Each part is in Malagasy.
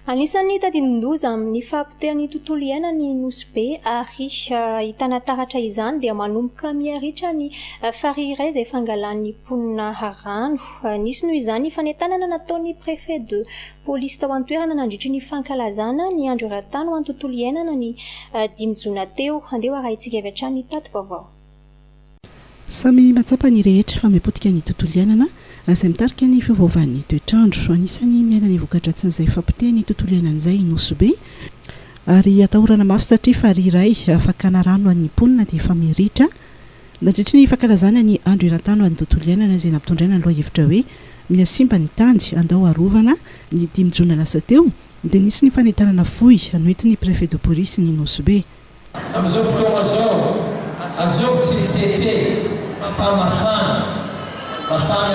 Anisan'ny tadidin-doza amin'ny fahampotehan'ny tontolo iainany nosy be ary hitana taratra izany dia manomboka miaritra ny farihy iray izay fangalan'ny mponina rano. Nisy noho izany fanentanana nataon'ny préfet de police tao an-toerana nandritry ny fankalazana ny andro iran-tany ho an'ny tontolo iainana ny 5 jona teo. Andeha arahintsika avy hatrany tato vaovao. Samy matsapa ny rehetra fa mipotika ny tontolo iainana izay mitarika ny fiovaovan'ny toetrandro. Anisan'ny miaina ny voka-dratsiny izay fampotehany tontolo iainan'izay nosy be ary atahorana mafy satria farihy iray fakana rano an'ny mponina dia efa miritra nandritry ny fankalazana ny andro iran-tany ho an'ny tontolo iainana izay nampitondraina ny lohahevitra hoe miasimba ny tandy andao arovana ny 5 jona lasa teo dia nisy ny fanentanana fohy anoentin'ny préfet de police ny nosy be. Amin'izao fotoana zao azao tsy mitete fa mafana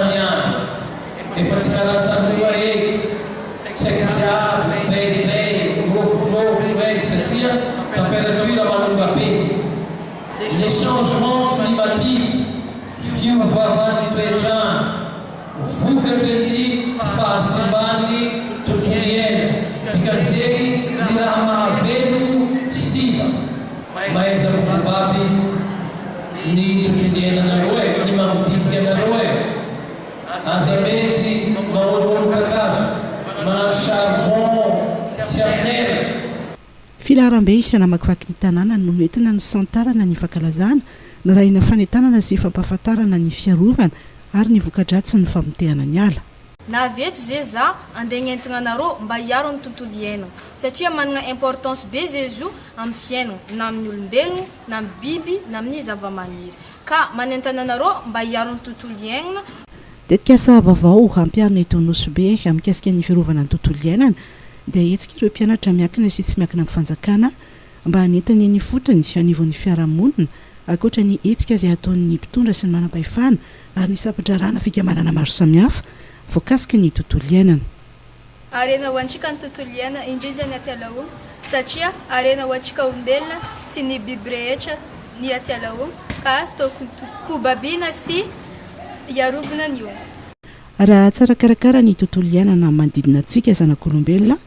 ny andro efa tsy karaha taloha saika jiaby maivay rovodrovy satria température manonga be. Les changements climatiques fiovaovan'ny toetrandro vokatry ny fahasimban'ny tontolo iaina dikan'izay ny raha mahavelo sy simba mahaiza mivavy ny tontolo iainanareo ny manodidika anareo aza mety manolono kakazo manano charbon sy amnera. Filaharam-be namakivaky ny tanàna no entina ny santarana ny fankalazana ny rahina fanentanana sy fampahafantarana ny fiarovana ary ny voka-dratsy ny famotehana ny ala. Naveto zay za andeha entina anareo mba hiaro ny tontolo iainana satria manana importance be zay izy io amin'ny fiainana na amin'ny olombelona na amin'ny biby na amin'ny zava-maniry ka manentana anareo mba hiaro ny tontolo iainana. Tetikasa vaovao hampiarina eto nosy be amikasika ny fiarovana ny tontolo iainana dia etsika ireo mpianatra miankina sy tsy miankina amin'ny fanjakana mba hanentany ny fotony anivon'ny fiarahamonina ankoatra ny etsika izay ataon'ny mpitondra sy ny manam-pahefana ary ny sapadrarana fikamanana maro samihafa voakasika ny tontolo iainana. Arena ho antsika ny tontolo iainana indrindra ny aty alaoana satria arena ho antsika olombelona sy ny biby rehetra ny aty alaoana ka tokony kobabiana sy iarovana ny eo. Raha tsara karakara ny tontolo iainana manodidina antsika zanak'olombelona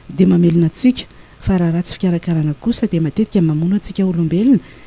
dia mamelona antsika fa raha ratsy fikarakarana kosa dia matetika mamono antsika olombelona